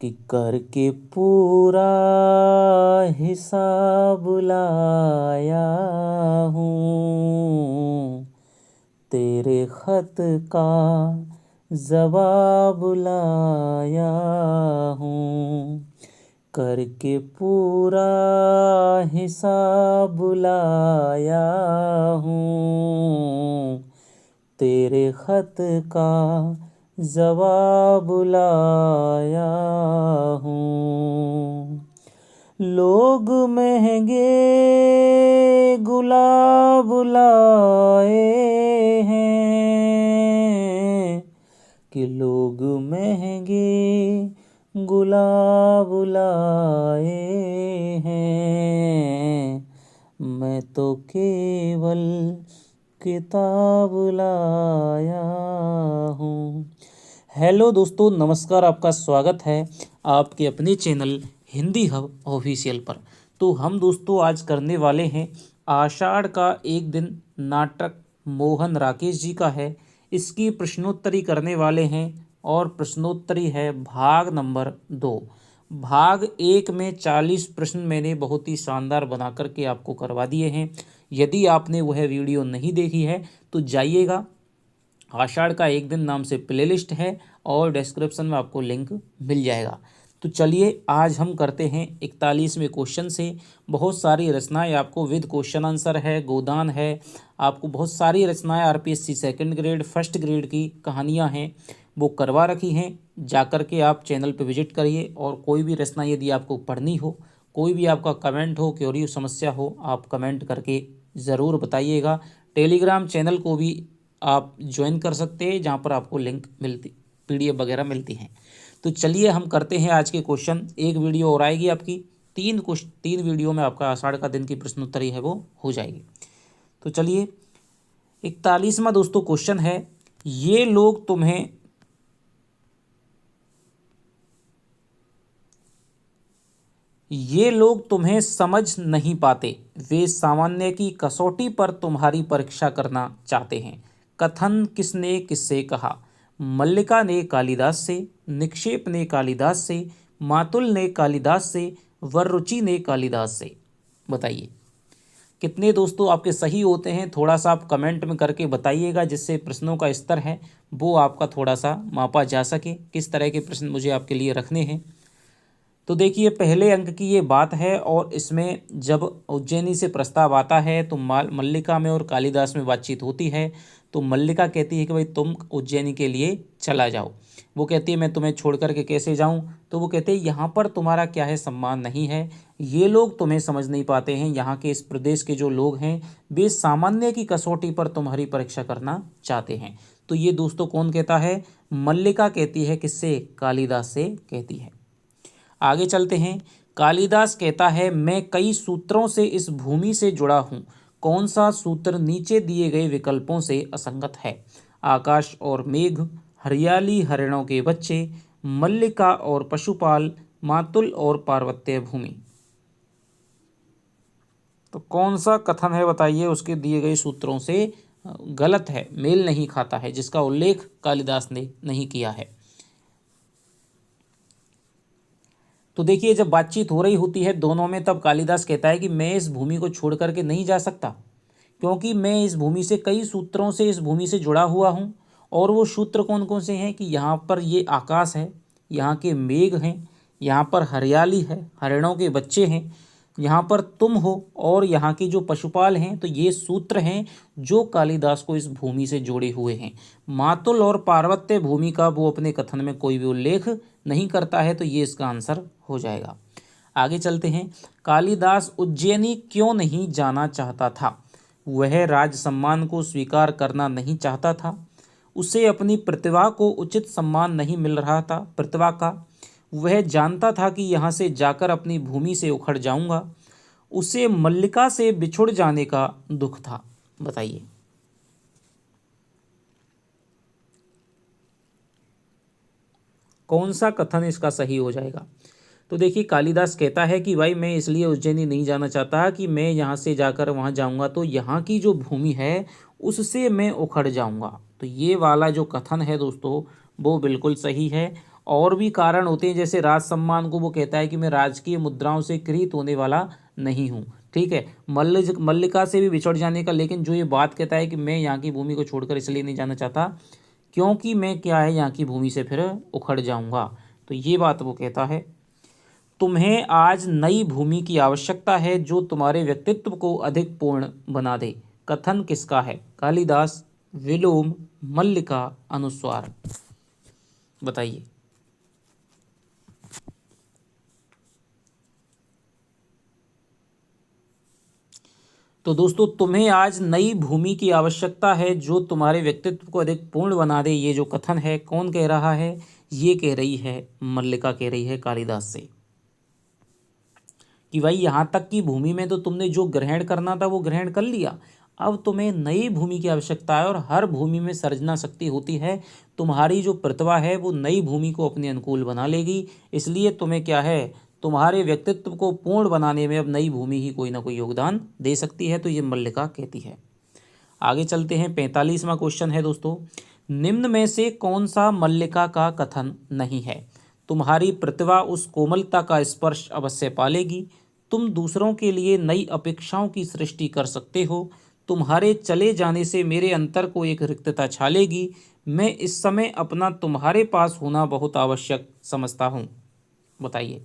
कि करके पूरा हिसाब लाया हूँ, तेरे खत का जवाब लाया हूँ। करके पूरा हिसाब लाया हूँ, तेरे खत का जवाब लाया हूँ। लोग महंगे गुलाब लाए हैं, कि लोग महंगे गुलाब लाए हैं, मैं तो केवल किताब लाया हूँ। हेलो दोस्तों, नमस्कार। आपका स्वागत है आपके अपने चैनल हिंदी हब ऑफिशियल पर। तो हम दोस्तों आज करने वाले हैं आषाढ़ का एक दिन नाटक मोहन राकेश जी का है। इसकी प्रश्नोत्तरी करने वाले हैं और प्रश्नोत्तरी है भाग नंबर 2। भाग 1 में 40 प्रश्न मैंने बहुत ही शानदार बना करके आपको करवा दिए हैं। यदि आपने वह वीडियो नहीं देखी है तो जाइएगा, आषाढ़ का एक दिन नाम से प्लेलिस्ट है और डिस्क्रिप्शन में आपको लिंक मिल जाएगा। तो चलिए आज हम करते हैं 41वें क्वेश्चन से। बहुत सारी रचनाएं आपको विद क्वेश्चन आंसर है, गोदान है, आपको बहुत सारी रचनाएं RPSC second grade first grade की कहानियां हैं वो करवा रखी हैं। जाकर के आप चैनल पर विजिट करिए और कोई भी रचना यदि आपको पढ़नी हो, कोई भी आपका कमेंट हो, क्वेरी समस्या हो, आप कमेंट करके ज़रूर बताइएगा। टेलीग्राम चैनल को भी आप ज्वाइन कर सकते हैं जहाँ पर आपको लिंक मिलती, पीडीएफ वगैरह मिलती हैं। तो चलिए हम करते हैं आज के क्वेश्चन। एक वीडियो और आएगी आपकी, तीन वीडियो में आपका आषाढ़ का दिन की प्रश्नोत्तरी है वो हो जाएगी। तो चलिए 41वां दोस्तों क्वेश्चन है, ये लोग तुम्हें समझ नहीं पाते, वे सामान्य की कसौटी पर तुम्हारी परीक्षा करना चाहते हैं। कथन किसने किससे कहा? मल्लिका ने कालिदास से, निक्षेप ने कालिदास से, मातुल ने कालिदास से, वररुचि ने कालिदास से। बताइए कितने दोस्तों आपके सही होते हैं। थोड़ा सा आप कमेंट में करके बताइएगा, जिससे प्रश्नों का स्तर है वो आपका थोड़ा सा मापा जा सके, किस तरह के प्रश्न मुझे आपके लिए रखने हैं। तो देखिए पहले अंक की ये बात है और इसमें जब उज्जैनी से प्रस्ताव आता है तो मल्लिका में और कालिदास में बातचीत होती है। तो मल्लिका कहती है कि भाई तुम उज्जैनी के लिए चला जाओ। वो कहती है मैं तुम्हें छोड़ करके कैसे जाऊं? तो वो कहते हैं यहाँ पर तुम्हारा क्या है, सम्मान नहीं है, ये लोग तुम्हें समझ नहीं पाते हैं। यहाँ के इस प्रदेश के जो लोग हैं वे सामान्य की कसौटी पर तुम्हारी परीक्षा करना चाहते हैं। तो ये दोस्तों कौन कहता है? मल्लिका कहती है। किससे? कालिदास से कहती है। आगे चलते हैं। कालिदास कहता है मैं कई सूत्रों से इस भूमि से जुड़ा हूँ। कौन सा सूत्र नीचे दिए गए विकल्पों से असंगत है? आकाश और मेघ, हरियाली हरिणों के बच्चे, मल्लिका और पशुपाल, मातुल और पार्वत्य भूमि। तो कौन सा कथन है बताइए उसके दिए गए सूत्रों से गलत है, मेल नहीं खाता है, जिसका उल्लेख कालिदास ने नहीं किया है? तो देखिए जब बातचीत हो रही होती है दोनों में, तब कालिदास कहता है कि मैं इस भूमि को छोड़ करके नहीं जा सकता, क्योंकि मैं इस भूमि से कई सूत्रों से इस भूमि से जुड़ा हुआ हूँ। और वो सूत्र कौन कौन से हैं कि यहाँ पर ये आकाश है, यहाँ के मेघ हैं, यहाँ पर हरियाली है, हरिणों के बच्चे हैं, यहाँ पर तुम हो, और यहाँ के जो पशुपाल हैं। तो ये सूत्र हैं जो कालिदास को इस भूमि से जोड़े हुए हैं। मातुल और पार्वत्य भूमि का वो अपने कथन में कोई भी उल्लेख नहीं करता है। तो ये इसका आंसर हो जाएगा। आगे चलते हैं। कालिदास उज्जैनी क्यों नहीं जाना चाहता था? वह राज सम्मान को स्वीकार करना नहीं चाहता था, उसे अपनी प्रतिभा को उचित सम्मान नहीं मिल रहा था प्रतिभा का, वह जानता था कि यहाँ से जाकर अपनी भूमि से उखड़ जाऊंगा, उसे मल्लिका से बिछुड़ जाने का दुख था। बताइए कौन सा कथन इसका सही हो जाएगा? तो देखिए कालिदास कहता है कि भाई मैं इसलिए उज्जैनी नहीं जाना चाहता कि मैं यहाँ से जाकर वहाँ जाऊँगा तो यहाँ की जो भूमि है उससे मैं उखड़ जाऊँगा। तो ये वाला जो कथन है दोस्तों वो बिल्कुल सही है। और भी कारण होते हैं, जैसे राज सम्मान को वो कहता है कि मैं राजकीय मुद्राओं से कृत होने वाला नहीं हूँ। ठीक है, मल्लिका से भी बिछड़ जाने का, लेकिन जो ये बात कहता है कि मैं यहाँ की भूमि को छोड़कर इसलिए नहीं जाना चाहता क्योंकि मैं क्या है यहाँ की भूमि से फिर उखड़ जाऊंगा, तो ये बात वो कहता है। तुम्हें आज नई भूमि की आवश्यकता है जो तुम्हारे व्यक्तित्व को अधिक पूर्ण बना दे। कथन किसका है? कालिदास, विलोम, मल्लिका, अनुस्वार। बताइए। तो दोस्तों, तुम्हें आज नई भूमि की आवश्यकता है जो तुम्हारे व्यक्तित्व को अधिक पूर्ण बना दे, ये जो कथन है कौन कह रहा है? ये कह रही है मल्लिका, कह रही है कालिदास से कि भाई यहाँ तक की भूमि में तो तुमने जो ग्रहण करना था वो ग्रहण कर लिया, अब तुम्हें नई भूमि की आवश्यकता है और हर भूमि में सर्जना शक्ति होती है। तुम्हारी जो प्रतिभा है वो नई भूमि को अपने अनुकूल बना लेगी, इसलिए तुम्हें क्या है, तुम्हारे व्यक्तित्व को पूर्ण बनाने में अब नई भूमि ही कोई ना कोई योगदान दे सकती है, तो ये मल्लिका कहती है। आगे चलते हैं, 45वां क्वेश्चन है दोस्तों, निम्न में से कौन सा मल्लिका का कथन नहीं है? तुम्हारी प्रतिभा उस कोमलता का स्पर्श अवश्य पालेगी, तुम दूसरों के लिए नई अपेक्षाओं की सृष्टि कर सकते हो, तुम्हारे चले जाने से मेरे अंतर को एक रिक्तता छालेगी, मैं इस समय अपना तुम्हारे पास होना बहुत आवश्यक समझता हूँ। बताइए।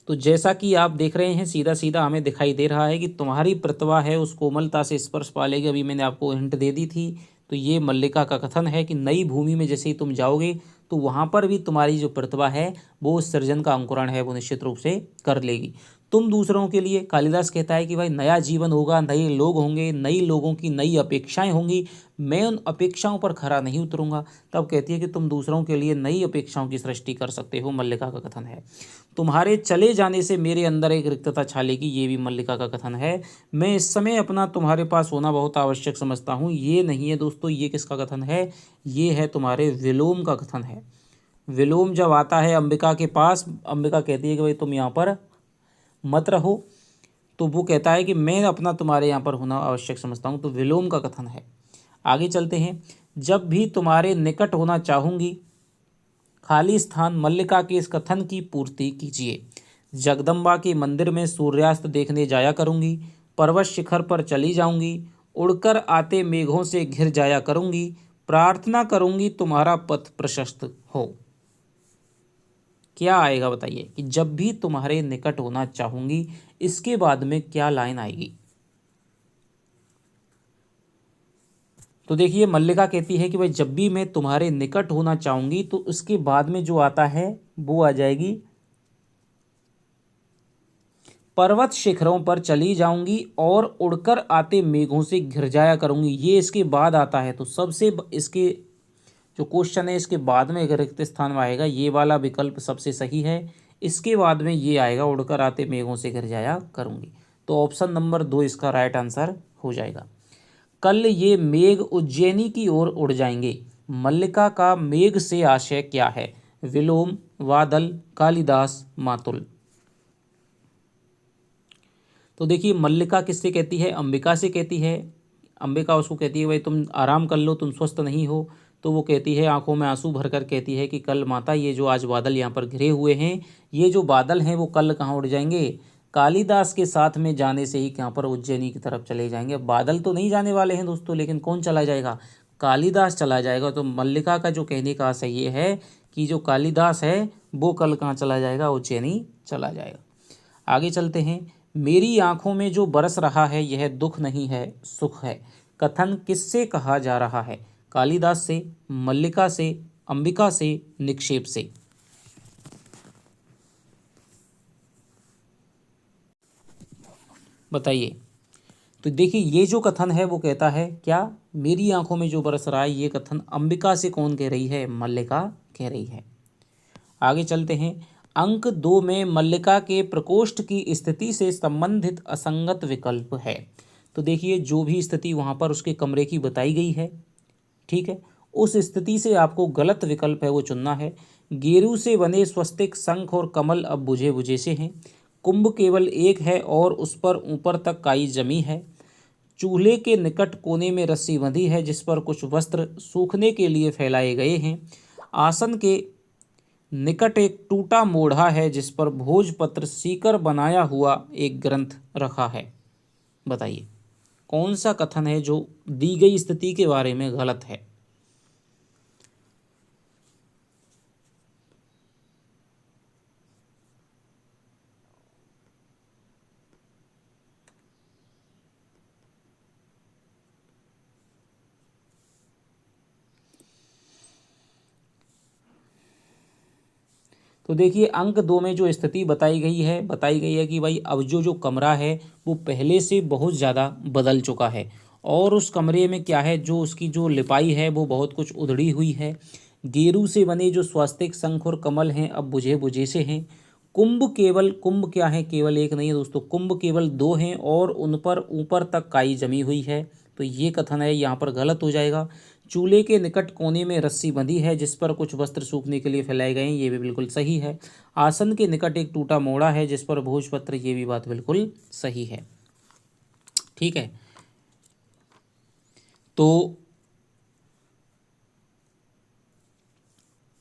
तो जैसा कि आप देख रहे हैं, सीधा सीधा हमें दिखाई दे रहा है कि तुम्हारी प्रतिभा है उस कोमलता से स्पर्श पालेगी, अभी मैंने आपको हिंट दे दी थी। तो ये मल्लिका का कथन है कि नई भूमि में जैसे ही तुम जाओगे तो वहाँ पर भी तुम्हारी जो प्रतिभा है वो उस सृजन का अंकुरण है वो निश्चित रूप से कर लेगी। तुम दूसरों के लिए, कालिदास कहता है कि भाई नया जीवन होगा, नए लोग होंगे, नई लोगों की नई अपेक्षाएं होंगी, मैं उन अपेक्षाओं पर खरा नहीं उतरूंगा। तब कहती है कि तुम दूसरों के लिए नई अपेक्षाओं की सृष्टि कर सकते हो, मल्लिका का कथन है। तुम्हारे चले जाने से मेरे अंदर एक रिक्तता छालेगी, ये भी मल्लिका का कथन है। मैं इस समय अपना तुम्हारे पास होना बहुत आवश्यक समझता हूँ, ये नहीं है दोस्तों, ये किसका कथन है? ये है तुम्हारे विलोम का कथन है। विलोम जब आता है अंबिका के पास, अंबिका कहती है कि भाई तुम यहाँ पर मत रहो, तो वो कहता है कि मैं अपना तुम्हारे यहाँ पर होना आवश्यक समझता हूँ, तो विलोम का कथन है। आगे चलते हैं, जब भी तुम्हारे निकट होना चाहूँगी खाली स्थान मल्लिका के इस कथन की पूर्ति कीजिए। जगदम्बा के मंदिर में सूर्यास्त देखने जाया करूँगी, पर्वत शिखर पर चली जाऊँगी, उड़कर आते मेघों से घिर जाया करूँगी, प्रार्थना करूँगी तुम्हारा पथ प्रशस्त हो। क्या आएगा बताइए कि जब भी तुम्हारे निकट होना चाहूँगी, इसके बाद में क्या लाइन आएगी? तो देखिए, मल्लिका कहती है कि भाई जब भी मैं तुम्हारे निकट होना चाहूँगी तो उसके बाद में जो आता है वो आ जाएगी, पर्वत शिखरों पर चली जाऊंगी और उड़कर आते मेघों से घिर जाया करूंगी, ये इसके बाद आता है। तो इसके जो क्वेश्चन है इसके बाद में अगर रिक्त स्थान में आएगा, ये वाला विकल्प सबसे सही है। इसके बाद में ये आएगा, उड़कर आते मेघों से घिर जाया करूंगी। तो ऑप्शन नंबर 2 इसका राइट आंसर हो जाएगा। कल ये मेघ उज्जैनी की ओर उड़ जाएंगे, मल्लिका का मेघ से आशय क्या है? विलोम, वादल, कालिदास, मातुल। तो देखिए, मल्लिका किससे कहती है? अंबिका से कहती है। अंबिका उसको कहती है भाई तुम आराम कर लो, तुम स्वस्थ नहीं हो। तो वो कहती है, आंखों में आंसू भरकर कहती है कि कल माता, ये जो आज बादल यहाँ पर घिरे हुए हैं, ये जो बादल हैं वो कल कहाँ उड़ जाएंगे? कालिदास के साथ में जाने से ही यहाँ पर उज्जैनी की तरफ चले जाएंगे। बादल तो नहीं जाने वाले हैं दोस्तों, लेकिन कौन चला जाएगा? कालिदास चला जाएगा। तो मल्लिका का जो कहने का आशय ये है कि जो कालिदास है वो कल कहाँ चला जाएगा? उज्जैनी चला जाएगा। आगे चलते हैं, मेरी आंखों में जो बरस रहा है यह दुख नहीं है, सुख है। कथन किससे कहा जा रहा है? कालिदास से, मल्लिका से, अंबिका से, निक्षेप से। बताइए। तो देखिए, ये जो कथन है वो कहता है क्या? मेरी आंखों में जो बरस रहा है, ये कथन अंबिका से कौन कह रही है? मल्लिका कह रही है। आगे चलते हैं, अंक 2 में मल्लिका के प्रकोष्ठ की स्थिति से संबंधित असंगत विकल्प है। तो देखिए, जो भी स्थिति वहाँ पर उसके कमरे की बताई गई है, ठीक है, उस स्थिति से आपको गलत विकल्प है वो चुनना है। गेरू से बने स्वस्तिक, शंख और कमल अब बुझे बुझे से हैं। कुंभ केवल एक है और उस पर ऊपर तक काई जमी है। चूल्हे के निकट कोने में रस्सी बंधी है जिस पर कुछ वस्त्र सूखने के लिए फैलाए गए हैं। आसन के निकट एक टूटा मोढ़ा है जिस पर भोजपत्र सीकर बनाया हुआ एक ग्रंथ रखा है। बताइए कौन सा कथन है जो दी गई स्थिति के बारे में गलत है। तो देखिए अंक 2 में जो स्थिति बताई गई है कि भाई अब जो कमरा है वो पहले से बहुत ज़्यादा बदल चुका है और उस कमरे में क्या है, जो उसकी जो लिपाई है वो बहुत कुछ उधड़ी हुई है। गेरू से बने जो स्वास्तिक शंख और कमल हैं अब बुझे बुझे से हैं। कुंभ क्या है, केवल एक नहीं है दोस्तों, कुंभ केवल दो हैं और उन पर ऊपर तक काई जमी हुई है। तो ये कथन है यहाँ पर गलत हो जाएगा। चूल्हे के निकट कोने में रस्सी बंधी है जिस पर कुछ वस्त्र सूखने के लिए फैलाए गए हैं, ये भी बिल्कुल सही है। आसन के निकट एक टूटा मोड़ा है जिस पर भोजपत्र, ये भी बात बिल्कुल सही है। ठीक है, तो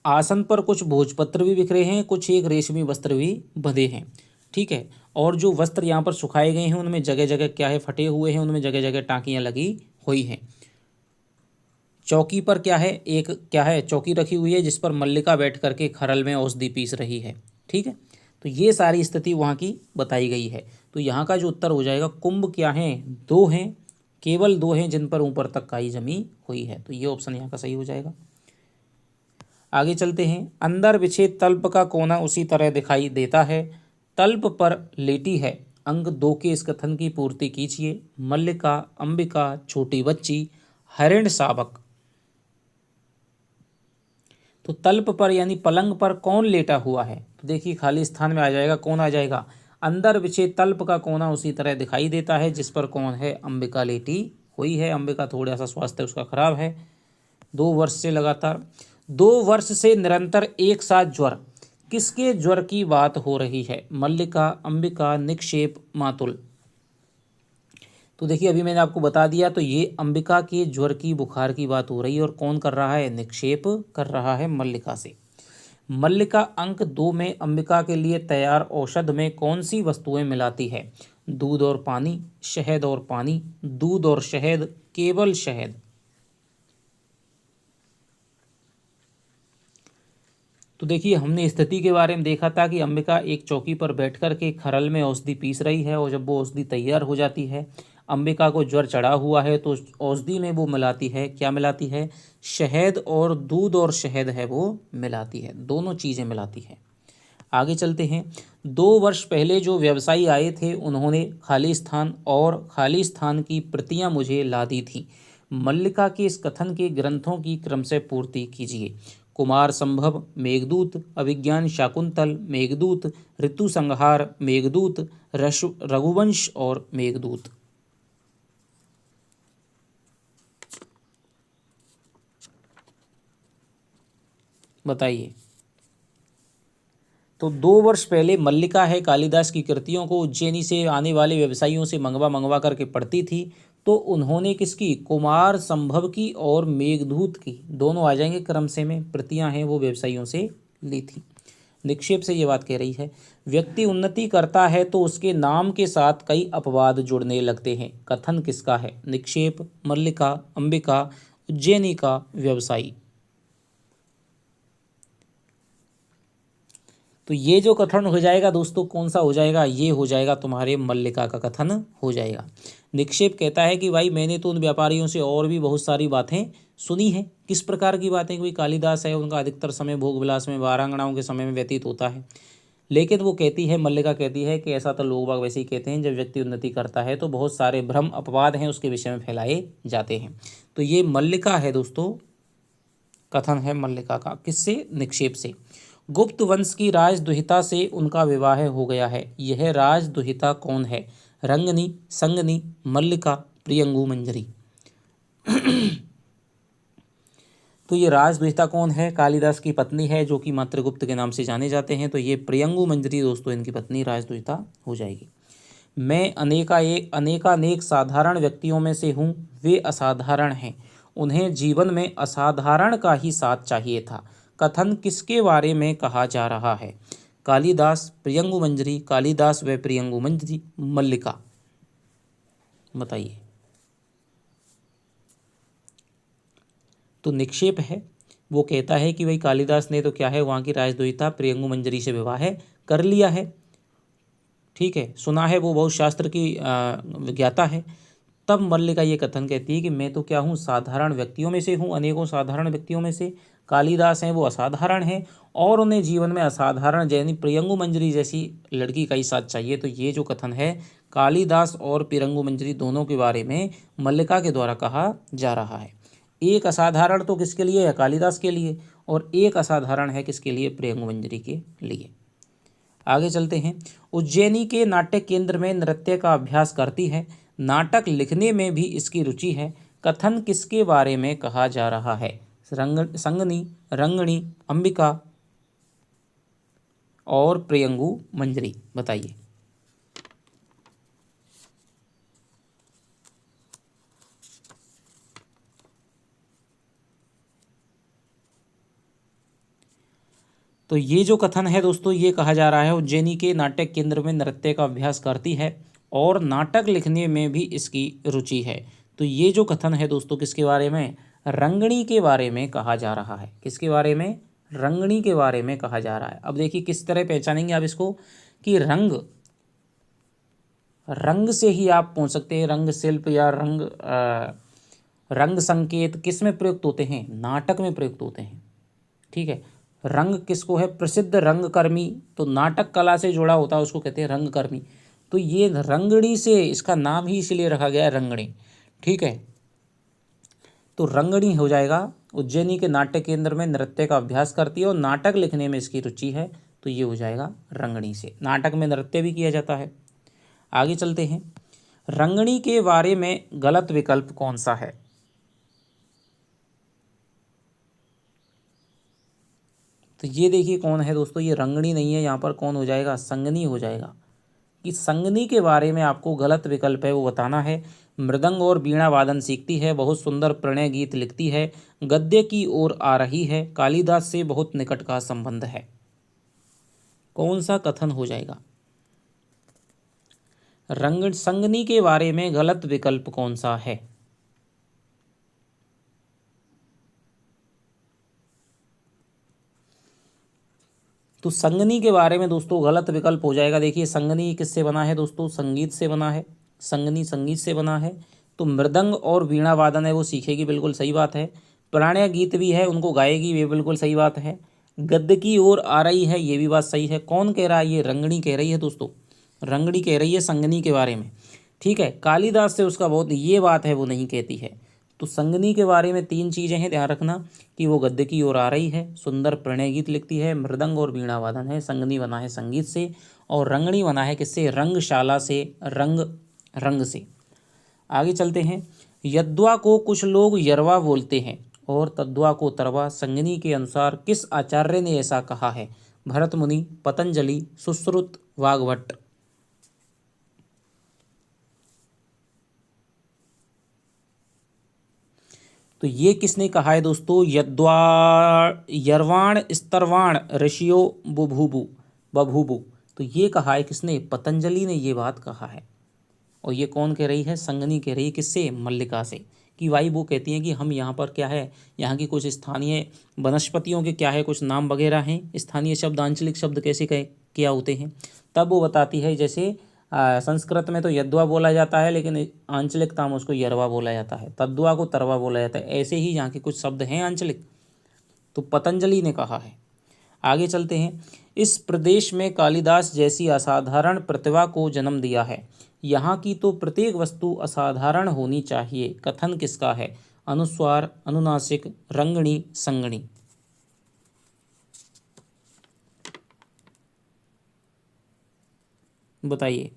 आसन पर कुछ भोजपत्र भी बिखरे हैं, कुछ एक रेशमी वस्त्र भी बंधे हैं। ठीक है, और जो वस्त्र यहाँ पर सुखाए गए हैं उनमें जगह जगह क्या है, फटे हुए हैं, उनमें जगह जगह टाँकियाँ लगी हुई हैं। चौकी पर क्या है, एक क्या है, चौकी रखी हुई है जिस पर मल्लिका बैठ करके खरल में औषधि पीस रही है। ठीक है, तो ये सारी स्थिति वहाँ की बताई गई है। तो यहाँ का जो उत्तर हो जाएगा, कुंभ क्या है, दो हैं, केवल दो हैं जिन पर ऊपर तक काई जमी हुई है। तो ये ऑप्शन यहाँ का सही हो जाएगा। आगे चलते हैं। अंदर बिछे तल्प का कोना उसी तरह दिखाई देता है। तल्प पर लेटी है। अंक 2 के इस कथन की पूर्ति कीजिए। मल्लिका, अंबिका, छोटी बच्ची, हरिण शावक। तो तल्प पर यानी पलंग पर कौन लेटा हुआ है, तो देखिए खाली स्थान में आ जाएगा, कौन आ जाएगा, अंदर बिछे तल्प का कोना उसी तरह दिखाई देता है जिस पर कौन है, अंबिका लेटी हुई है। अंबिका थोड़ा सा स्वास्थ्य उसका खराब है। 2 वर्ष से निरंतर एक साथ ज्वर, किसके ज्वर की बात हो रही है, मल्लिका, अंबिका, निक्षेप, मातुल। तो देखिए अभी मैंने आपको बता दिया, तो ये अंबिका के ज्वर की, बुखार की बात हो रही है और कौन कर रहा है, निक्षेप कर रहा है मल्लिका से। मल्लिका अंक 2 में अंबिका के लिए तैयार औषध में कौन सी वस्तुएं मिलाती है, दूध और पानी, शहद और पानी, दूध और शहद, केवल शहद। तो देखिए हमने स्थिति के बारे में देखा था कि अंबिका एक चौकी पर बैठकर के खरल में औषधि पीस रही है और जब वो औषधि तैयार हो जाती है, अंबिका को ज्वर चढ़ा हुआ है, तो औषधि में वो मिलाती है, क्या मिलाती है, शहद, और दूध और शहद है वो मिलाती है, दोनों चीज़ें मिलाती है। आगे चलते हैं। 2 वर्ष पहले जो व्यवसायी आए थे उन्होंने खाली स्थान की प्रतियां मुझे ला दी थी। मल्लिका के इस कथन के ग्रंथों की क्रम से पूर्ति कीजिए। कुमार संभव, मेघदूत, अभिज्ञान शाकुंतल, मेघदूत, ऋतु संहार, मेघदूत, रघुवंश और मेघदूत। बताइए। तो 2 वर्ष पहले मल्लिका है कालिदास की कृतियों को उज्जैनी से आने वाले व्यवसायियों से मंगवा करके पढ़ती थी, तो उन्होंने किसकी, कुमार संभव की और मेघदूत की, दोनों आ जाएंगे क्रम से में, प्रतियां हैं वो व्यवसायियों से ली थी। निक्षेप से ये बात कह रही है, व्यक्ति उन्नति करता है तो उसके नाम के साथ कई अपवाद जुड़ने लगते हैं, कथन किसका है, निक्षेप, मल्लिका, अंबिका, उज्जैनी का व्यवसायी। तो ये जो कथन हो जाएगा दोस्तों, कौन सा हो जाएगा, ये हो जाएगा तुम्हारे मल्लिका का कथन हो जाएगा। निक्षेप कहता है कि भाई मैंने तो उन व्यापारियों से और भी बहुत सारी बातें सुनी हैं। किस प्रकार की बातें, कोई कालिदास है, उनका अधिकतर समय भोग विलास में, वारांगनाओं के समय में व्यतीत होता है। लेकिन वो कहती है, मल्लिका कहती है कि ऐसा तो लोग बाग वैसे ही कहते हैं, जब व्यक्ति उन्नति करता है तो बहुत सारे भ्रम अपवाद हैं उसके विषय में फैलाए जाते हैं। तो ये मल्लिका है दोस्तों, कथन है मल्लिका का, किससे, निक्षेप से। गुप्त वंश की राजदुहिता से उनका विवाह हो गया है। यह राजदुहिता कौन है, रंगनी, संगनी, मल्लिका, प्रियंगु मंजरी। तो ये राजदुहिता कौन है, कालिदास की पत्नी है जो कि मातृगुप्त के नाम से जाने जाते हैं। तो ये प्रियंगु मंजरी दोस्तों इनकी पत्नी राजदुहिता हो जाएगी। मैं अनेकानेक साधारण व्यक्तियों में से हूँ, वे असाधारण हैं, उन्हें जीवन में असाधारण का ही साथ चाहिए था। कथन किसके बारे में कहा जा रहा है? कालिदास, प्रियंगु मंजरी, कालिदास व प्रियंगु मंजरी, मल्लिका। बताइए। तो निक्षेप है, वो कहता है कि भाई कालिदास ने तो क्या है, वहाँ की राजदूता प्रियंगु मंजरी से विवाह कर लिया है। ठीक है, सुना है, वो बहुत शास्त्र की ज्ञाता है। तब मल्लिका ये कथन कहती है कि मैं तो क्या हूँ, साधारण व्यक्तियों में से हूँ, अनेकों साधारण व्यक्तियों में से। कालिदास हैं वो असाधारण हैं, और उन्हें जीवन में असाधारण यानी प्रियंगु मंजरी जैसी लड़की का ही साथ चाहिए। तो ये जो कथन है कालिदास और प्रियंगु मंजरी दोनों के बारे में मल्लिका के द्वारा कहा जा रहा है। एक असाधारण तो किसके लिए है? कालिदास के लिए, और एक असाधारण है किसके लिए? प्रियंगु मंजरी के लिए। आगे चलते हैं। उज्जैनी के नाट्य केंद्र में नृत्य का अभ्यास करती है, नाटक लिखने में भी इसकी रुचि है। कथन किसके बारे में कहा जा रहा है? संगनी, रंगणी, अंबिका और प्रियंगु मंजरी। बताइए। तो ये जो कथन है दोस्तों, ये कहा जा रहा है उज्जैनी के नाट्य केंद्र में नृत्य का अभ्यास करती है और नाटक लिखने में भी इसकी रुचि है। तो ये जो कथन है दोस्तों किसके बारे में? रंगणी के बारे में कहा जा रहा है। किसके बारे में? रंगणी के बारे में कहा जा रहा है। अब देखिए किस तरह पहचानेंगे आप इसको, कि रंग से ही आप पहुंच सकते हैं। रंग शिल्प या रंग संकेत किस में प्रयुक्त होते हैं? नाटक में प्रयुक्त होते हैं। ठीक है, रंग किसको है? प्रसिद्ध रंगकर्मी, तो नाटक कला से जुड़ा होता है उसको कहते हैं रंगकर्मी। तो ये रंगणी से इसका नाम ही इसलिए रखा गया है रंगणी। ठीक है, तो रंगणी हो जाएगा। उज्जैनी के नाट्य केंद्र में नृत्य का अभ्यास करती है और नाटक लिखने में इसकी रुचि है, तो ये हो जाएगा रंगणी से। नाटक में नृत्य भी किया जाता है। आगे चलते हैं। रंगणी के बारे में गलत विकल्प कौन सा है? तो ये देखिए कौन है दोस्तों, ये रंगणी नहीं है, यहाँ पर कौन हो जाएगा? संगनी हो जाएगा। कि संगनी के बारे में आपको गलत विकल्प है वो बताना है। मृदंग और वीणा वादन सीखती है, बहुत सुंदर प्रणय गीत लिखती है, गद्य की ओर आ रही है, कालिदास से बहुत निकट का संबंध है। कौन सा कथन हो जाएगा? रंग संगनी के बारे में गलत विकल्प कौन सा है? तो संगनी के बारे में दोस्तों गलत विकल्प हो जाएगा। देखिए संगनी किससे बना है दोस्तों? संगीत से बना है। संगनी संगीत से बना है, तो मृदंग और वीणा वादन है वो सीखेगी, बिल्कुल सही बात है। प्रणय गीत भी है, उनको गाएगी, ये बिल्कुल सही बात है। गद्य की ओर आ रही है, ये भी बात सही है। कौन कह रहा है? ये रंगणी कह रही है दोस्तों। रंगणी कह रही है संगनी के बारे में। ठीक है, कालिदास से उसका बहुत, ये बात है वो नहीं कहती है। तो संगनी के बारे में तीन चीज़ें हैं, ध्यान रखना, कि वो गद्य की ओर आ रही है, सुंदर प्रणय गीत लिखती है, मृदंग और वीणा वादन है। संगनी बना है संगीत से, और रंगणी बना है किससे? रंगशाला से, रंग से। आगे चलते हैं। यद्वा को कुछ लोग यरवा बोलते हैं और तद्वा को तरवा। संगनी के अनुसार किस आचार्य ने ऐसा कहा है? भरत मुनि, पतंजलि, सुश्रुत, वाग्भट। तो ये किसने कहा है दोस्तों? यद्वा यर्वाण स्तरवाण ऋषियो बुभुबु बभुबु। तो ये कहा है किसने? पतंजलि ने ये बात कहा है। और ये कौन कह रही है? संगनी कह रही है। किससे? मल्लिका से। कि भाई वो कहती हैं कि हम यहाँ पर क्या है, यहाँ की कुछ स्थानीय वनस्पतियों के क्या है, कुछ नाम वगैरह हैं, स्थानीय शब्द, आंचलिक शब्द कैसे क्या होते हैं। तब वो बताती है, जैसे संस्कृत में तो यद्वा बोला जाता है, लेकिन आंचलिकता में उसको यरवा बोला जाता है, तद्वा को तरवा बोला जाता है। ऐसे ही यहाँ के कुछ शब्द हैं आंचलिक, तो पतंजलि ने कहा है। आगे चलते हैं। इस प्रदेश में कालिदास जैसी असाधारण प्रतिभा को जन्म दिया है, यहाँ की तो प्रत्येक वस्तु असाधारण होनी चाहिए। कथन किसका है? अनुस्वार, अनुनासिक, रंगणी, संगणी। बताइए।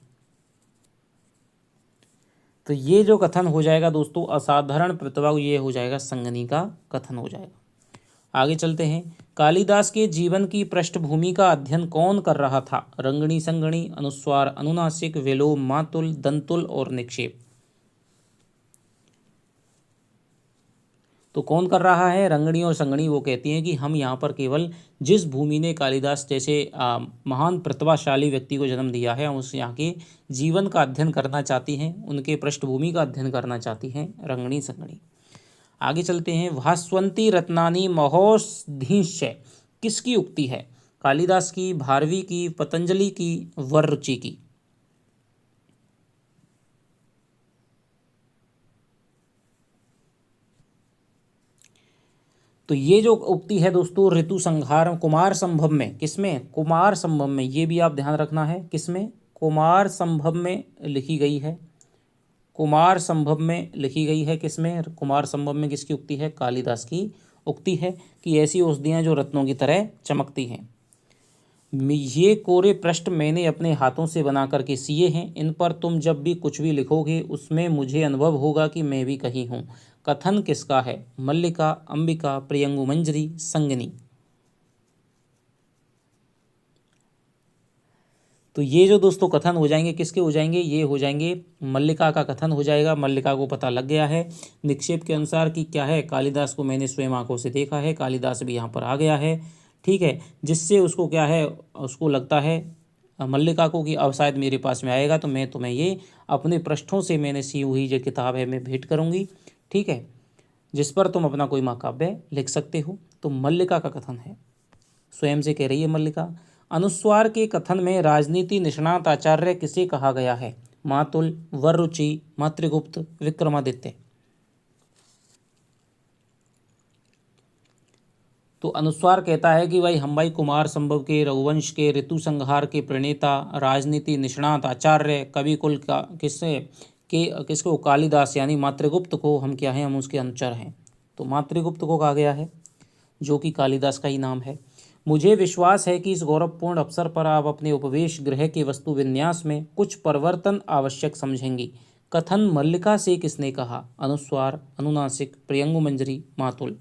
तो ये जो कथन हो जाएगा दोस्तों असाधारण प्रतिभा, ये हो जाएगा संगनी का कथन हो जाएगा। आगे चलते हैं। कालिदास के जीवन की पृष्ठभूमि का अध्ययन कौन कर रहा था? रंगणी, संगणी, अनुस्वार, अनुनासिक, विलोम, मातुल, दंतुल और निक्षेप। तो कौन कर रहा है? रंगणी और संगणी वो कहती हैं कि हम यहाँ पर केवल जिस भूमि ने कालिदास जैसे महान प्रतिभाशाली व्यक्ति को जन्म दिया है, हम उस यहाँ के जीवन का अध्ययन करना चाहती हैं, उनके पृष्ठभूमि का अध्ययन करना चाहती हैं, रंगणी संगणी। आगे चलते हैं। भास्वंती रत्नानि महोषधीश्च किसकी उक्ति है? कालिदास की, भारवी की, पतंजलि की, वररुचि की। तो ये जो उक्ति है दोस्तों, ऋतु संहार कुमार संभव में, किसमें? कुमार संभव में, ये भी आप ध्यान रखना है, किसमें? कुमार संभव में लिखी गई है। कुमार संभव में लिखी गई है, किसमें? कुमार संभव में किसकी उक्ति है? कालिदास की उक्ति है कि ऐसी औषधियाँ जो रत्नों की तरह चमकती हैं। ये कोरे पृष्ठ मैंने अपने हाथों से बना करके सिए हैं, इन पर तुम जब भी कुछ भी लिखोगे उसमें मुझे अनुभव होगा कि मैं भी कहीं हूँ। कथन किसका है? मल्लिका, अंबिका, प्रियंगु मंजरी, संगनी। तो ये जो दोस्तों कथन हो जाएंगे किसके हो जाएंगे? ये हो जाएंगे मल्लिका का कथन हो जाएगा। मल्लिका को पता लग गया है निक्षेप के अनुसार कि क्या है, कालिदास को मैंने स्वयं आंखों से देखा है, कालिदास भी यहाँ पर आ गया है, ठीक है, जिससे उसको क्या है, उसको लगता है मल्लिका को कि अब शायद मेरे पास में आएगा तो मैं तुम्हें ये अपने पृष्ठों से मैंने सी हुई जो किताब है मैं भेंट करूँगी, ठीक है, जिस पर तुम अपना कोई महाकाव्य लिख सकते हो। तो मल्लिका का कथन है, स्वयं से कह रही है मल्लिका। अनुस्वार के कथन में राजनीति निष्णात आचार्य किसे कहा गया है? मातुल, वररुचि, मातृगुप्त, विक्रमादित्य। तो अनुस्वार कहता है कि भाई हम भाई कुमार संभव के, रघुवंश के, ऋतु संहार के प्रणेता, राजनीति निष्णात आचार्य, कवि कुल का किसको? कालिदास यानी मातृगुप्त को हम क्या हैं? हम उसके अनुचर हैं। तो मातृगुप्त को कहा गया है जो कि कालिदास का ही नाम है। मुझे विश्वास है कि इस गौरवपूर्ण अवसर पर आप अपने उपवेश गृह के वस्तु विन्यास में कुछ परिवर्तन आवश्यक समझेंगी। कथन मल्लिका से किसने कहा? अनुस्वार, अनुनासिक, प्रियंगु मंजरी, मातुल।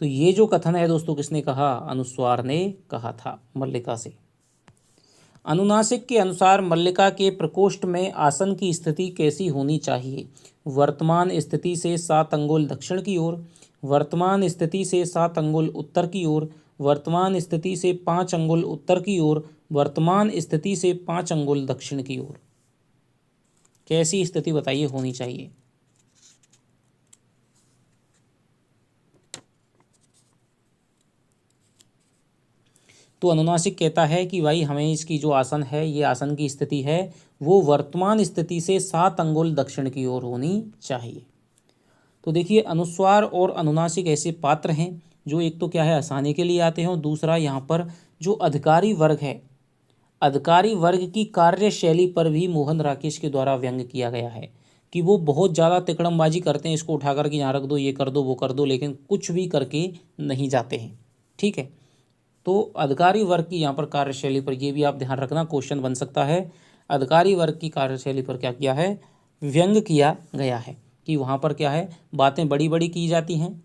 तो ये जो कथन है दोस्तों किसने कहा? अनुस्वार ने कहा था मल्लिका से। अनुनासिक के अनुसार मल्लिका के प्रकोष्ठ में आसन की स्थिति कैसी होनी चाहिए? वर्तमान स्थिति से 7 अंगुल दक्षिण की ओर, वर्तमान स्थिति से 7 अंगुल उत्तर की ओर, वर्तमान स्थिति से 5 अंगुल उत्तर की ओर, वर्तमान स्थिति से 5 अंगुल दक्षिण की ओर। कैसी स्थिति बताइए होनी चाहिए? तो अनुनासिक कहता है कि भाई हमें इसकी जो आसन है, ये आसन की स्थिति है, वो वर्तमान स्थिति से 7 अंगुल दक्षिण की ओर होनी चाहिए। तो देखिए अनुस्वार और अनुनासिक ऐसे पात्र हैं जो एक तो क्या है हंसाने के लिए आते हैं, और दूसरा यहाँ पर जो अधिकारी वर्ग है, अधिकारी वर्ग की कार्यशैली पर भी मोहन राकेश के द्वारा व्यंग किया गया है कि वो बहुत ज़्यादा तिकड़मबाजी करते हैं, इसको उठा करके यहाँ रख दो, ये कर दो, वो कर दो, लेकिन कुछ भी करके नहीं जाते हैं, ठीक है। तो अधिकारी वर्ग की यहाँ पर कार्यशैली पर ये भी आप ध्यान रखना, क्वेश्चन बन सकता है। अधिकारी वर्ग की कार्यशैली पर क्या किया है? व्यंग किया गया है कि वहाँ पर क्या है, बातें बड़ी बड़ी की जाती हैं,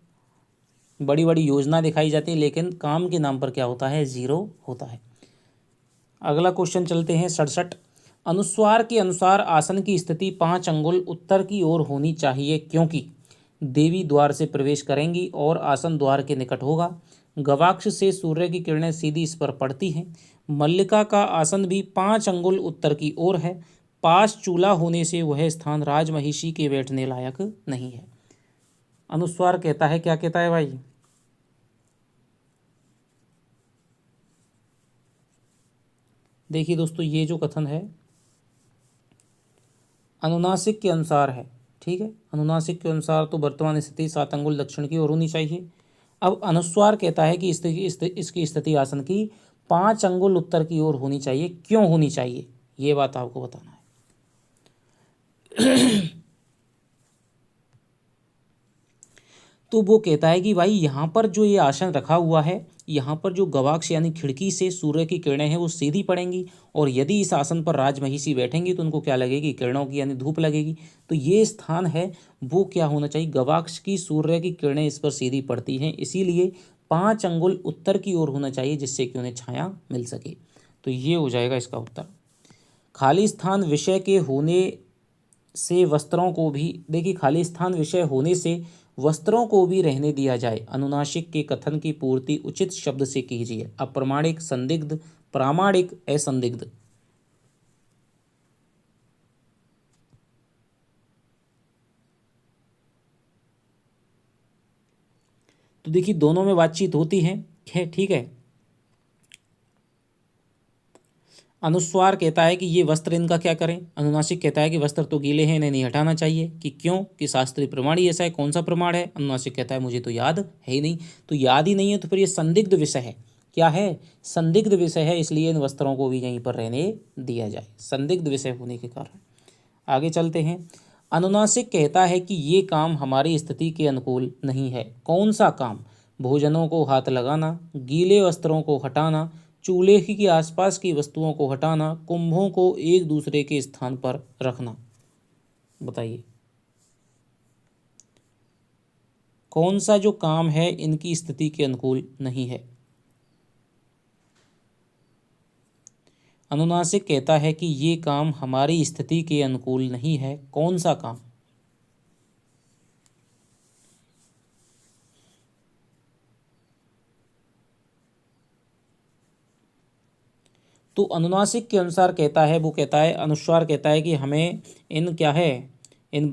बड़ी बड़ी योजना दिखाई जाती है, लेकिन काम के नाम पर क्या होता है? जीरो होता है। अगला क्वेश्चन चलते हैं 67। अनुस्वार के अनुसार आसन की स्थिति 5 अंगुल उत्तर की ओर होनी चाहिए क्योंकि देवी द्वार से प्रवेश करेंगी और आसन द्वार के निकट होगा। गवाक्ष से सूर्य की किरणें सीधी इस पर पड़ती हैं। मल्लिका का आसन भी 5 अंगुल उत्तर की ओर है। पास चूल्हा होने से वह स्थान राजमहिषी के बैठने लायक नहीं है। अनुस्वार कहता है, क्या कहता है भाई? देखिए दोस्तों, ये जो कथन है अनुनासिक के अनुसार है, ठीक है, अनुनासिक के अनुसार तो वर्तमान स्थिति 7 अंगुल दक्षिण की ओर होनी चाहिए। अब अनुस्वार कहता है कि इसकी स्थिति आसन की 5 अंगुल उत्तर की ओर होनी चाहिए। क्यों होनी चाहिए, ये बात आपको बताना है। तो वो कहता है कि भाई यहाँ पर जो ये आसन रखा हुआ है, यहाँ पर जो गवाक्ष यानी खिड़की से सूर्य की किरणें हैं वो सीधी पड़ेंगी, और यदि इस आसन पर राजमहिषी बैठेंगी तो उनको क्या लगेगी, किरणों की यानी धूप लगेगी। तो ये स्थान है वो क्या होना चाहिए, गवाक्ष की सूर्य की किरणें इस पर सीधी पड़ती हैं, इसीलिए 5 अंगुल उत्तर की ओर होना चाहिए जिससे कि उन्हें छाया मिल सके। तो ये हो जाएगा इसका उत्तर। खाली स्थान विषय के होने से वस्त्रों को भी, देखिए खाली स्थान विषय होने से वस्त्रों को भी रहने दिया जाए। अनुनासिक के कथन की पूर्ति उचित शब्द से कीजिए। अप्रमाणिक, संदिग्ध, प्रामाणिक, असंदिग्ध। तो देखिए दोनों में बातचीत होती है, ठीक है। अनुस्वार कहता है कि ये वस्त्र इनका क्या करें, अनुनासिक कहता है कि वस्त्र तो गीले हैं, इन्हें नहीं हटाना चाहिए। कि क्यों, कि शास्त्रीय प्रमाण ही ऐसा है। कौन सा प्रमाण है, अनुनासिक कहता है मुझे तो याद है ही नहीं। तो याद ही नहीं है तो फिर ये संदिग्ध विषय है। क्या है, संदिग्ध विषय है, इसलिए इन वस्त्रों को भी यहीं पर रहने दिया जाए, संदिग्ध विषय होने के कारण। आगे चलते हैं। अनुनासिक कहता है कि ये काम हमारी स्थिति के अनुकूल नहीं है। कौन सा काम, भोजनों को हाथ लगाना, गीले वस्त्रों को हटाना, चूल्हे के आसपास की वस्तुओं को हटाना, कुंभों को एक दूसरे के स्थान पर रखना। बताइए कौन सा जो काम है इनकी स्थिति के अनुकूल नहीं है। अनुनासिक कहता है कि ये काम हमारी स्थिति के अनुकूल नहीं है। कौन सा काम, तो अनुनासिक के अनुसार कहता है, वो कहता है, अनुस्वार कहता है कि हमें इन क्या है, इन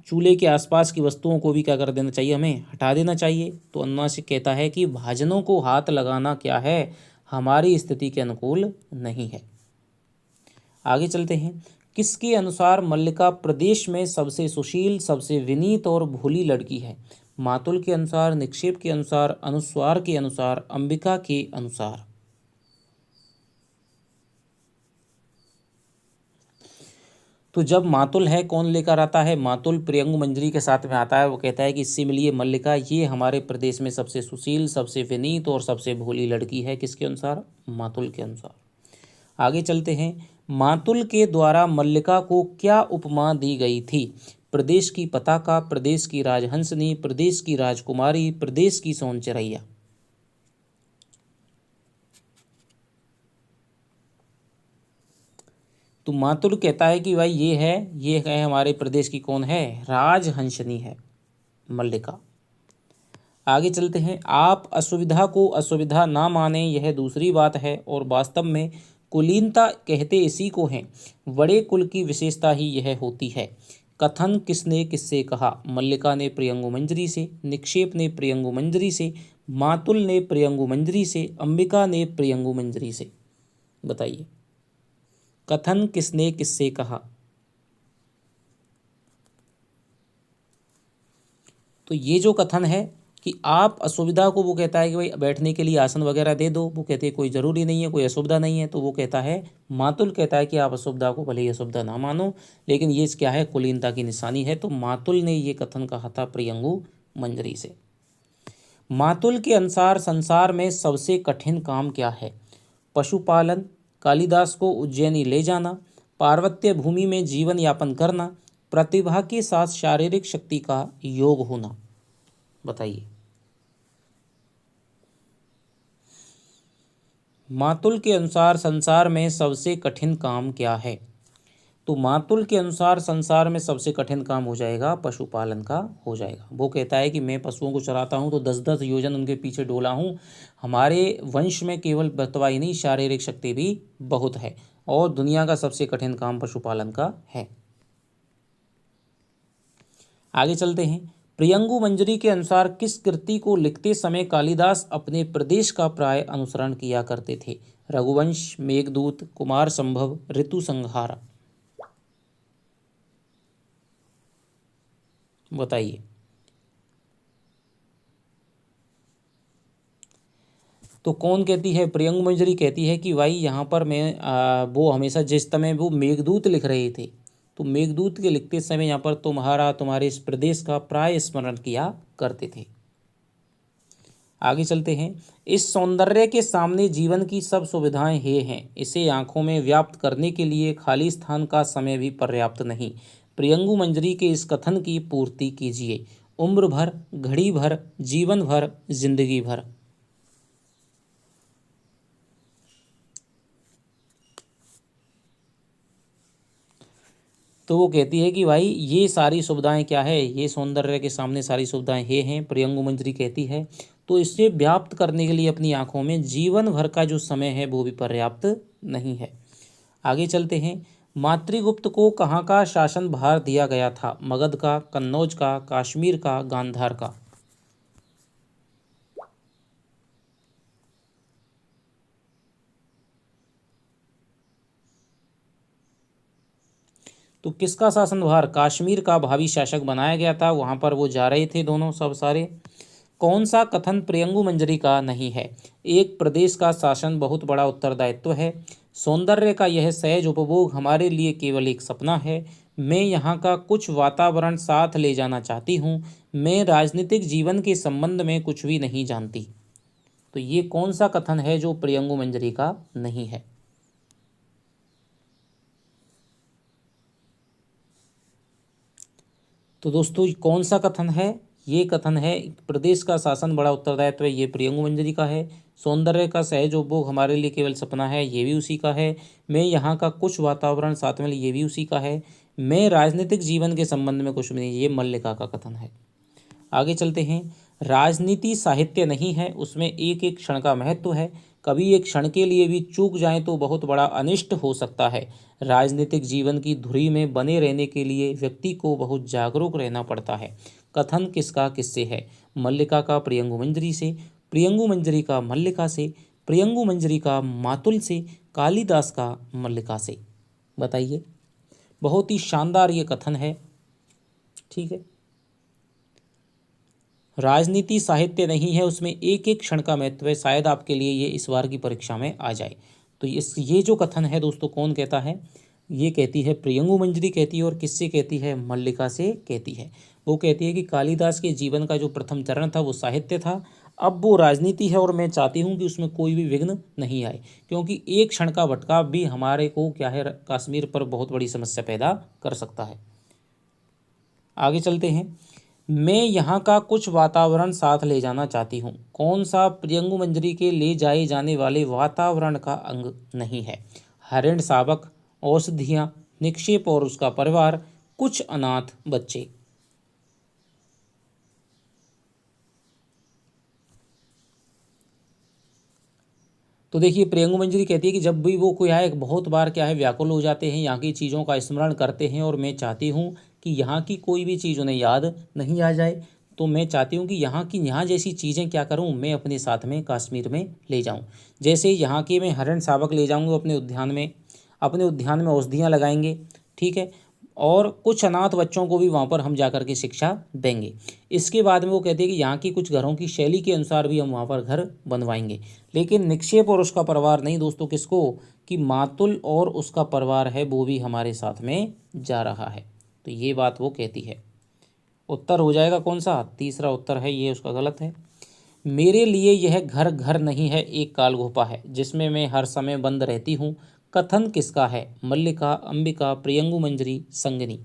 चूल्हे के आसपास की वस्तुओं को भी क्या कर देना चाहिए, हमें हटा देना चाहिए। तो अनुनासिक कहता है कि भाजनों को हाथ लगाना क्या है, हमारी स्थिति के अनुकूल नहीं है। आगे चलते हैं। किसके अनुसार मल्लिका प्रदेश में सबसे सुशील, सबसे विनीत और भोली लड़की है। मातुल के अनुसार, निक्षेप के अनुसार, अनुस्वार के अनुसार, अंबिका के अनुसार। तो जब मातुल है कौन लेकर आता है, मातुल प्रियंगु मंजरी के साथ में आता है। वो कहता है कि इससे मिलिए मल्लिका, ये हमारे प्रदेश में सबसे सुशील, सबसे विनीत और सबसे भोली लड़की है। किसके अनुसार, मातुल के अनुसार। आगे चलते हैं। मातुल के द्वारा मल्लिका को क्या उपमा दी गई थी। प्रदेश की पताका, प्रदेश की राजहंसनी, प्रदेश की राजकुमारी, प्रदेश की सोनचरैया। तो मातुल कहता है कि भाई ये है हमारे प्रदेश की कौन है, राजहंसनी है मल्लिका। आगे चलते हैं। आप असुविधा को असुविधा ना माने यह दूसरी बात है, और वास्तव में कुलीनता कहते इसी को हैं। बड़े कुल की विशेषता ही यह होती है। कथन किसने किससे कहा, मल्लिका ने प्रियंगु मंजरी से, निक्षेप ने प्रियंगु मंजरी से, मातुल ने प्रियंगु मंजरी से, अंबिका ने प्रियंगु मंजरी से। बताइए कथन किसने किससे कहा। तो ये जो कथन है कि आप असुविधा को, वो कहता है कि भाई बैठने के लिए आसन वगैरह दे दो, वो कहते हैं कोई ज़रूरी नहीं है, कोई असुविधा नहीं है। तो वो कहता है, मातुल कहता है कि आप असुविधा को भले ही असुविधा ना मानो, लेकिन ये क्या है, कुलीनता की निशानी है। तो मातुल ने ये कथन कहा था प्रियंगु मंजरी से। मातुल के अनुसार संसार में सबसे कठिन काम क्या है। पशुपालन, कालिदास को उज्जैनी ले जाना, पार्वत्य भूमि में जीवन यापन करना, प्रतिभा के साथ शारीरिक शक्ति का योग होना। बताइए मातुल के अनुसार संसार में सबसे कठिन काम क्या है। तो मातुल के अनुसार संसार में सबसे कठिन काम हो जाएगा पशुपालन का हो जाएगा। वो कहता है कि मैं पशुओं को चराता हूँ तो 10-10 योजन उनके पीछे डोला हूँ। हमारे वंश में केवल बतवा ही नहीं, शारीरिक शक्ति भी बहुत है, और दुनिया का सबसे कठिन काम पशुपालन का है। आगे चलते हैं। प्रियंगु मंजरी के अनुसार किस कृति को लिखते समय कालिदास अपने प्रदेश का प्राय अनुसरण किया करते थे। रघुवंश, मेघदूत, कुमार संभव, ऋतु संहार। बताइए तो कौन कहती है, प्रियंगु मंजरी कहती है कि भाई यहाँ पर मैं वो हमेशा जिस समय वो मेघदूत लिख रहे थे तो मेघदूत के लिखते समय यहाँ पर तुम्हारा, तुम्हारे इस प्रदेश का प्राय स्मरण किया करते थे। आगे चलते हैं। इस सौंदर्य के सामने जीवन की सब सुविधाएं हे हैं, इसे आंखों में व्याप्त करने के लिए खाली स्थान का समय भी पर्याप्त नहीं। प्रियंगु मंजरी के इस कथन की पूर्ति कीजिए। उम्र भर, घड़ी भर, जीवन भर, जिंदगी भर। तो वो कहती है कि भाई ये सारी सुविधाएं क्या है, ये सौंदर्य के सामने सारी सुविधाएं हे हैं, प्रियंगु मंजरी कहती है, तो इसे व्याप्त करने के लिए अपनी आंखों में जीवन भर का जो समय है वो भी पर्याप्त नहीं है। आगे चलते हैं। मातृगुप्त को कहाँ का शासन भार दिया गया था? मगध का, कन्नौज का, कश्मीर का, गांधार का। तो किसका शासन भार? कश्मीर का भावी शासक बनाया गया था, वहां पर वो जा रहे थे दोनों सब सारे। कौन सा कथन प्रियंगु मंजरी का नहीं है? एक प्रदेश का शासन बहुत बड़ा उत्तरदायित्व है। सौंदर्य का यह सहज उपभोग हमारे लिए केवल एक सपना है। मैं यहाँ का कुछ वातावरण साथ ले जाना चाहती हूँ। मैं राजनीतिक जीवन के संबंध में कुछ भी नहीं जानती। तो ये कौन सा कथन है जो प्रियंगु मंजरी का नहीं है? तो दोस्तों कौन सा कथन है? ये कथन है प्रदेश का शासन बड़ा उत्तरदायित्व है, ये प्रियंगु मंजरी का है। सौंदर्य का सहज उपभोग हमारे लिए केवल सपना है, ये भी उसी का है। मैं यहाँ का कुछ वातावरण साथ में, ये भी उसी का है। मैं राजनीतिक जीवन के संबंध में कुछ भी नहीं, ये मल्लिका का कथन है। आगे चलते हैं। राजनीति साहित्य नहीं है, उसमें एक एक क्षण का महत्व है। कभी एक क्षण के लिए भी चूक जाएं तो बहुत बड़ा अनिष्ट हो सकता है। राजनीतिक जीवन की धुरी में बने रहने के लिए व्यक्ति को बहुत जागरूक रहना पड़ता है। कथन किसका किससे है? मल्लिका का प्रियंगु मंजरी से, प्रियंगु मंजरी का मल्लिका से, प्रियंगु मंजरी का मातुल से, कालिदास का मल्लिका से। बताइए। बहुत ही शानदार ये कथन है। ठीक है। राजनीति साहित्य नहीं है, उसमें एक एक क्षण का महत्व है। शायद आपके लिए ये इस बार की परीक्षा में आ जाए। तो ये जो कथन है दोस्तों, कौन कहता है? ये कहती है प्रियंगु मंजरी कहती है। और किससे कहती है? मल्लिका से कहती है। वो कहती है कि कालिदास के जीवन का जो प्रथम चरण था वो साहित्य था, अब वो राजनीति है, और मैं चाहती हूँ कि उसमें कोई भी विघ्न नहीं आए, क्योंकि एक क्षण का भटकाव भी हमारे को क्या है, कश्मीर पर बहुत बड़ी समस्या पैदा कर सकता है। आगे चलते हैं। मैं यहाँ का कुछ वातावरण साथ ले जाना चाहती हूँ। कौन सा प्रियंगु मंजरी के ले जाए जाने वाले वातावरण का अंग नहीं है? हरिण शावक, औषधियाँ, निक्षेप और उसका परिवार, कुछ अनाथ बच्चे। तो देखिए प्रियंगु मंजरी कहती है कि जब भी वो कोई आए, बहुत बार क्या है, व्याकुल हो जाते हैं, यहाँ की चीज़ों का स्मरण करते हैं, और मैं चाहती हूँ कि यहाँ की कोई भी चीज़ उन्हें याद नहीं आ जाए। तो मैं चाहती हूँ कि यहाँ जैसी चीज़ें क्या करूँ, मैं अपने साथ में कश्मीर में ले जाऊँ। जैसे यहाँ के मैं हरिण शावक ले जाऊँगा अपने उद्यान में औषधियाँ लगाएंगे। ठीक है। और कुछ अनाथ बच्चों को भी वहाँ पर हम जा कर के शिक्षा देंगे। इसके बाद में वो कहते हैं कि यहाँ की कुछ घरों की शैली के अनुसार भी हम वहाँ पर घर बनवाएंगे। लेकिन निक्षेप और उसका परिवार नहीं दोस्तों, किसको? कि मातुल और उसका परिवार है वो भी हमारे साथ में जा रहा है। तो ये बात वो कहती है। उत्तर हो जाएगा कौन सा? तीसरा उत्तर है, ये उसका गलत है। मेरे लिए यह घर घर नहीं है, एक कालगोपा है जिसमें मैं हर समय बंद रहती हूँ। कथन किसका है? मल्लिका, अंबिका, प्रियंगु मंजरी, संगिनी।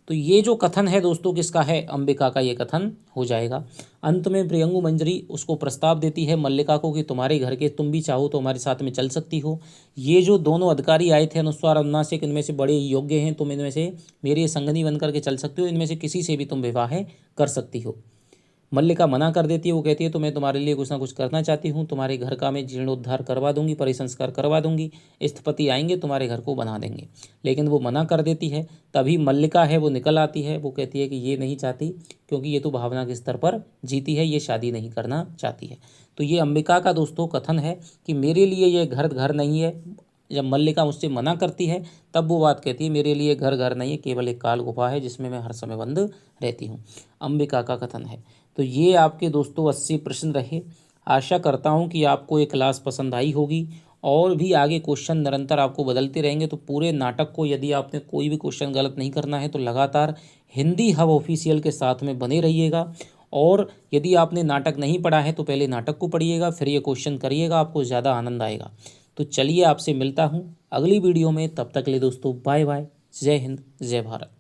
तो ये जो कथन है दोस्तों किसका है? अंबिका का ये कथन हो जाएगा। अंत में प्रियंगु मंजरी उसको प्रस्ताव देती है मल्लिका को कि तुम्हारे घर के तुम भी चाहो तो हमारे साथ में चल सकती हो। ये जो दोनों अधिकारी आए थे अनुस्वार अनुनासिक, इनमें से बड़े योग्य हैं, तुम इनमें से मेरी संगनी बन करके चल सकती हो, इनमें से किसी से भी तुम विवाह कर सकती हो। मल्लिका मना कर देती है। वो कहती है तो मैं तुम्हारे लिए कुछ ना कुछ करना चाहती हूँ, तुम्हारे घर का मैं जीर्णोद्धार करवा दूंगी, परिसंस्कार करवा दूंगी, स्थपति आएंगे तुम्हारे घर को बना देंगे। लेकिन वो मना कर देती है। तभी मल्लिका है वो निकल आती है। वो कहती है कि ये नहीं चाहती, क्योंकि ये तो भावना के स्तर पर जीती है, ये शादी नहीं करना चाहती है। तो ये अंबिका का दोस्तों कथन है कि मेरे लिए ये घर घर नहीं है। जब मल्लिका मुझसे मना करती है तब वो बात कहती है मेरे लिए घर घर नहीं है, केवल एक काल गुफा है जिसमें मैं हर समय बंद रहती हूँ। अंबिका का कथन है। तो ये आपके दोस्तों 80 प्रश्न रहे। आशा करता हूँ कि आपको ये क्लास पसंद आई होगी और भी आगे क्वेश्चन निरंतर आपको बदलते रहेंगे। तो पूरे नाटक को यदि आपने कोई भी क्वेश्चन गलत नहीं करना है तो लगातार हिंदी हब ऑफिशियल के साथ में बने रहिएगा। और यदि आपने नाटक नहीं पढ़ा है तो पहले नाटक को पढ़िएगा, फिर ये क्वेश्चन करिएगा, आपको ज़्यादा आनंद आएगा। तो चलिए आपसे मिलता हूँ अगली वीडियो में, तब तक के लिए दोस्तों बाय बाय। जय हिंद, जय भारत।